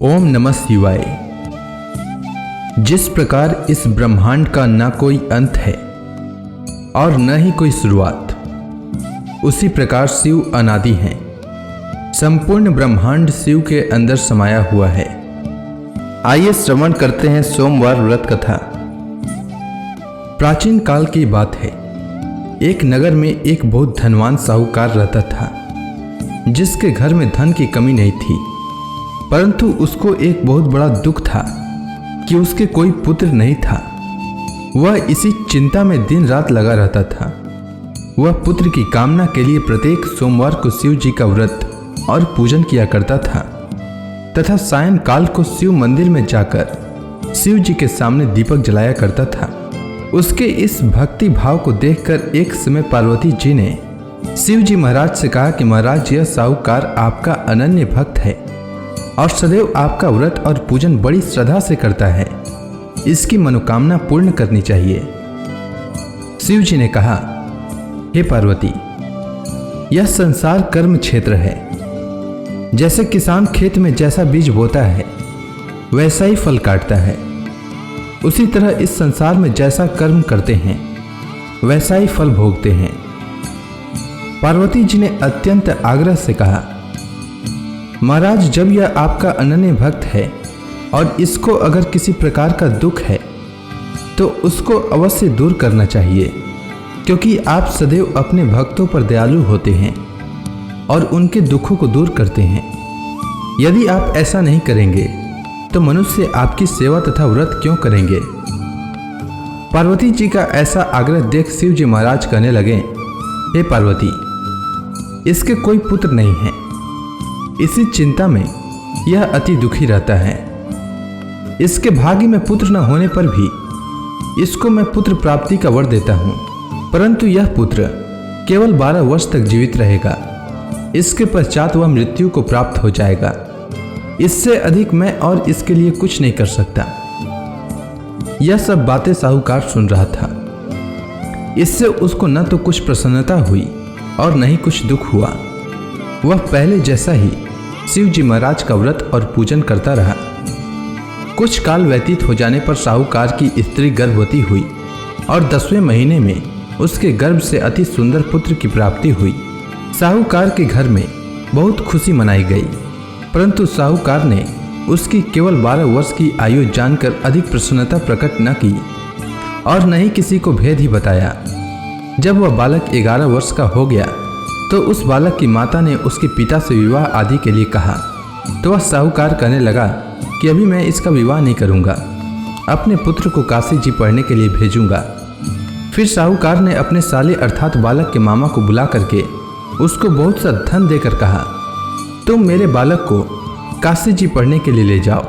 ओम नमः शिवाय। जिस प्रकार इस ब्रह्मांड का न कोई अंत है और न ही कोई शुरुआत, उसी प्रकार शिव अनादि हैं। संपूर्ण ब्रह्मांड शिव के अंदर समाया हुआ है। आइए श्रवण करते हैं सोमवार व्रत कथा। प्राचीन काल की बात है। एक नगर में एक बहुत धनवान साहूकार रहता था, जिसके घर में धन की कमी नहीं थी, परंतु उसको एक बहुत बड़ा दुख था कि उसके कोई पुत्र नहीं था। वह इसी चिंता में दिन रात लगा रहता था। वह पुत्र की कामना के लिए प्रत्येक सोमवार को शिव जी का व्रत और पूजन किया करता था तथा सायंकाल को शिव मंदिर में जाकर शिव जी के सामने दीपक जलाया करता था। उसके इस भक्ति भाव को देखकर एक समय पार्वती जी ने शिव जी महाराज से कहा कि महाराज, यह साहूकार आपका अनन्य भक्त है और सदैव आपका व्रत और पूजन बड़ी श्रद्धा से करता है। इसकी मनोकामना पूर्ण करनी चाहिए। शिव जी ने कहा, हे पार्वती, यह संसार कर्म क्षेत्र है। जैसे किसान खेत में जैसा बीज बोता है वैसा ही फल काटता है, उसी तरह इस संसार में जैसा कर्म करते हैं वैसा ही फल भोगते हैं। पार्वती जी ने अत्यंत आग्रह से कहा, महाराज, जब यह आपका अनन्य भक्त है और इसको अगर किसी प्रकार का दुख है तो उसको अवश्य दूर करना चाहिए, क्योंकि आप सदैव अपने भक्तों पर दयालु होते हैं और उनके दुखों को दूर करते हैं। यदि आप ऐसा नहीं करेंगे तो मनुष्य आपकी सेवा तथा व्रत क्यों करेंगे। पार्वती जी का ऐसा आग्रह देख शिव जी महाराज कहने लगे, हे पार्वती, इसके कोई पुत्र नहीं है। इसी चिंता में यह अति दुखी रहता है। इसके भाग्य में पुत्र न होने पर भी इसको मैं पुत्र प्राप्ति का वर देता हूँ, परंतु यह पुत्र केवल 12 वर्ष तक जीवित रहेगा। इसके पश्चात वह मृत्यु को प्राप्त हो जाएगा। इससे अधिक मैं और इसके लिए कुछ नहीं कर सकता। यह सब बातें साहूकार सुन रहा था। इससे उसको न तो कुछ प्रसन्नता हुई और न ही कुछ दुख हुआ। वह पहले जैसा ही शिव जी महाराज का व्रत और पूजन करता रहा। कुछ काल व्यतीत हो जाने पर साहूकार की स्त्री गर्भवती हुई और 10वें महीने में उसके गर्भ से अति सुंदर पुत्र की प्राप्ति हुई। साहूकार के घर में बहुत खुशी मनाई गई, परंतु साहूकार ने उसकी केवल 12 वर्ष की आयु जानकर अधिक प्रसन्नता प्रकट न की और न ही किसी को भेद ही बताया। जब वह बालक 11 वर्ष का हो गया तो उस बालक की माता ने उसके पिता से विवाह आदि के लिए कहा, तो वह साहूकार कहने लगा कि अभी मैं इसका विवाह नहीं करूंगा, अपने पुत्र को काशी जी पढ़ने के लिए भेजूंगा। फिर साहूकार ने अपने साले अर्थात बालक के मामा को बुला करके उसको बहुत सा धन देकर कहा, तुम मेरे बालक को काशी जी पढ़ने के लिए ले जाओ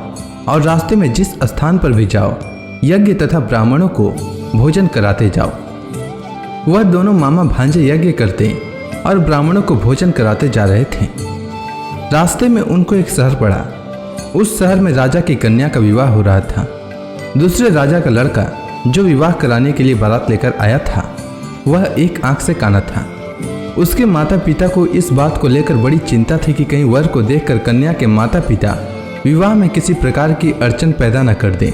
और रास्ते में जिस स्थान पर भी जाओ यज्ञ तथा ब्राह्मणों को भोजन कराते जाओ। वह दोनों मामा भांजे यज्ञ करते और ब्राह्मणों को भोजन कराते जा रहे थे। रास्ते में उनको एक शहर पड़ा। उस शहर में राजा की कन्या का विवाह हो रहा था। दूसरे राजा का लड़का जो विवाह कराने के लिए बारात लेकर आया था, वह एक आंख से काना था। उसके माता पिता को इस बात को लेकर बड़ी चिंता थी कि कहीं वर को देखकर कन्या के माता पिता विवाह में किसी प्रकार की अड़चन पैदा न कर दें।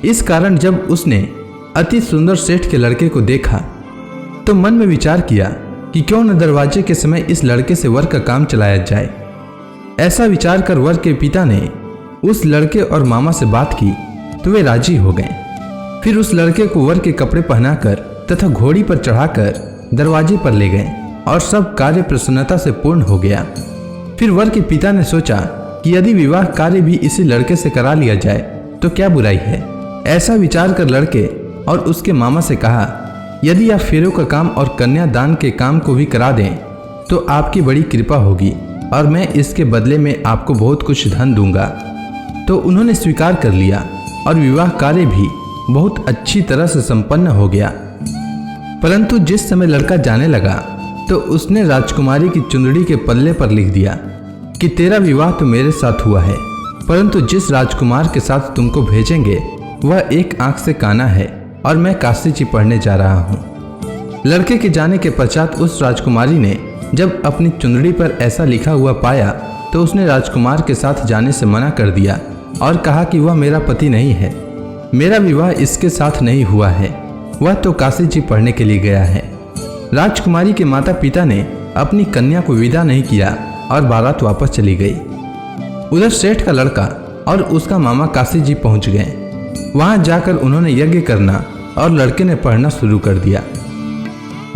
इस कारण जब उसने अति सुंदर सेठ के लड़के को देखा तो मन में विचार किया कि क्यों न दरवाजे के समय इस लड़के से वर का काम चलाया जाए। ऐसा विचार कर वर के पिता ने उस लड़के और मामा से बात की तो वे राजी हो गए। फिर उस लड़के को वर के कपड़े पहनाकर तथा घोड़ी पर चढ़ाकर दरवाजे पर ले गए और सब कार्य प्रसन्नता से पूर्ण हो गया। फिर वर के पिता ने सोचा कि यदि विवाह कार्य भी इसी लड़के से करा लिया जाए तो क्या बुराई है। ऐसा विचार कर लड़के और उसके मामा से कहा, यदि आप फेरों का काम और कन्यादान के काम को भी करा दें तो आपकी बड़ी कृपा होगी और मैं इसके बदले में आपको बहुत कुछ धन दूंगा। तो उन्होंने स्वीकार कर लिया और विवाह कार्य भी बहुत अच्छी तरह से संपन्न हो गया। परंतु जिस समय लड़का जाने लगा तो उसने राजकुमारी की चुंदड़ी के पल्ले पर लिख दिया कि तेरा विवाह तो मेरे साथ हुआ है, परंतु जिस राजकुमार के साथ तुमको भेजेंगे वह एक आंख से काना है और मैं काशी जी पढ़ने जा रहा हूँ। लड़के के जाने के पश्चात उस राजकुमारी ने जब अपनी चुंदड़ी पर ऐसा लिखा हुआ पाया तो तो उसने राजकुमार के साथ जाने से मना कर दिया और कहा कि वह मेरा पति नहीं है, मेरा विवाह इसके साथ नहीं हुआ है, वह तो काशी जी पढ़ने के लिए गया है। राजकुमारी के माता पिता ने अपनी कन्या को विदा नहीं किया और बारात वापस चली गई। उधर सेठ का लड़का और उसका मामा काशी जी पहुंच गए। वहां जाकर उन्होंने यज्ञ करना और लड़के ने पढ़ना शुरू कर दिया।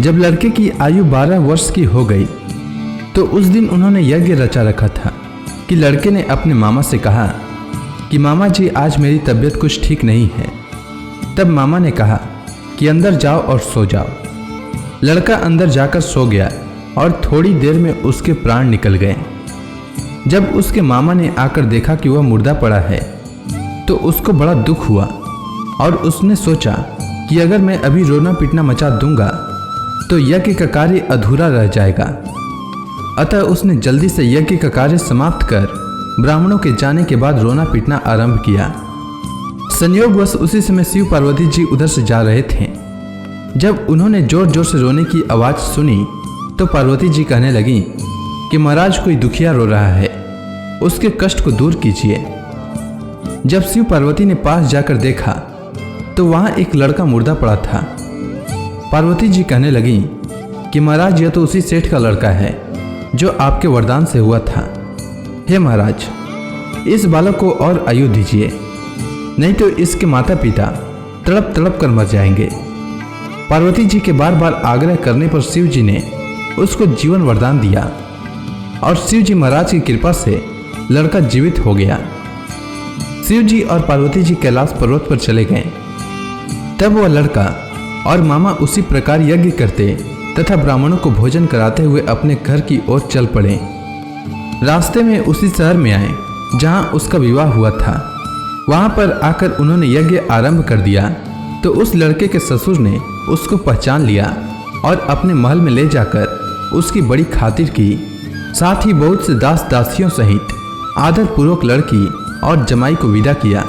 जब लड़के की आयु 12 वर्ष की हो गई तो उस दिन उन्होंने यज्ञ रचा रखा था कि लड़के ने अपने मामा से कहा कि मामा जी आज मेरी तबीयत कुछ ठीक नहीं है। तब मामा ने कहा कि अंदर जाओ और सो जाओ। लड़का अंदर जाकर सो गया और थोड़ी देर में उसके प्राण निकल गए। जब उसके मामा ने आकर देखा कि वह मुर्दा पड़ा है तो उसको बड़ा दुख हुआ और उसने सोचा कि अगर मैं अभी रोना पीटना मचा दूंगा तो यज्ञ का कार्य अधूरा रह जाएगा। अतः उसने जल्दी से यज्ञ का कार्य समाप्त कर ब्राह्मणों के जाने के बाद रोना पीटना आरंभ किया। संयोगवश उसी समय शिव पार्वती जी उधर से जा रहे थे। जब उन्होंने जोर जोर से रोने की आवाज़ सुनी तो पार्वती जी कहने लगी कि महाराज कोई दुखिया रो रहा है, उसके कष्ट को दूर कीजिए। जब शिव पार्वती ने पास जाकर देखा तो वहाँ एक लड़का मुर्दा पड़ा था। पार्वती जी कहने लगी कि महाराज यह तो उसी सेठ का लड़का है जो आपके वरदान से हुआ था। हे महाराज, इस बालक को और आयु दीजिए, नहीं तो इसके माता पिता तड़प तड़प कर मर जाएंगे। पार्वती जी के बार बार आग्रह करने पर शिव जी ने उसको जीवन वरदान दिया और शिव जी महाराज की कृपा से लड़का जीवित हो गया। शिव जी और पार्वती जी कैलाश पर्वत पर चले गए। तब वह लड़का और मामा उसी प्रकार यज्ञ करते तथा ब्राह्मणों को भोजन कराते हुए अपने घर की ओर चल पड़े। रास्ते में उसी शहर में आए जहां उसका विवाह हुआ था। वहां पर आकर उन्होंने यज्ञ आरंभ कर दिया तो उस लड़के के ससुर ने उसको पहचान लिया और अपने महल में ले जाकर उसकी बड़ी खातिर की। साथ ही बहुत से दास दासियों सहित आदरपूर्वक लड़की और जमाई को विदा किया।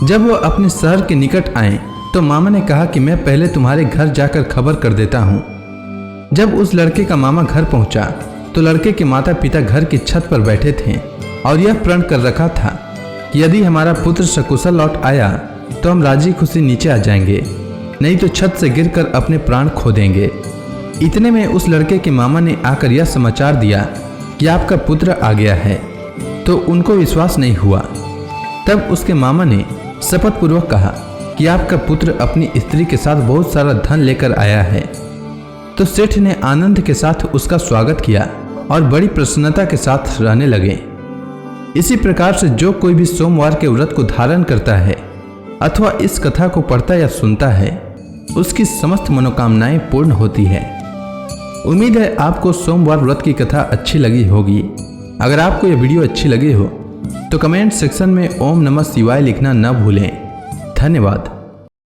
जब वह अपने शहर के निकट आए तो मामा ने कहा कि मैं पहले तुम्हारे घर जाकर खबर कर देता हूँ। जब उस लड़के का मामा घर पहुंचा तो लड़के के माता पिता घर की छत पर बैठे थे और यह प्रण कर रखा था कि यदि हमारा पुत्र सकुशल लौट आया तो हम राजी खुशी नीचे आ जाएंगे, नहीं तो छत से गिरकर अपने प्राण खो देंगे। इतने में उस लड़के के मामा ने आकर यह समाचार दिया कि आपका पुत्र आ गया है, तो उनको विश्वास नहीं हुआ। तब उसके मामा ने शपथ पूर्वक कहा कि आपका पुत्र अपनी स्त्री के साथ बहुत सारा धन लेकर आया है। तो सेठ ने आनंद के साथ उसका स्वागत किया और बड़ी प्रसन्नता के साथ रहने लगे। इसी प्रकार से जो कोई भी सोमवार के व्रत को धारण करता है अथवा इस कथा को पढ़ता या सुनता है उसकी समस्त मनोकामनाएं पूर्ण होती है। उम्मीद है आपको सोमवार व्रत की कथा अच्छी लगी होगी। अगर आपको यह वीडियो अच्छी लगी हो तो कमेंट सेक्शन में ओम नमः शिवाय लिखना न भूलें। धन्यवाद।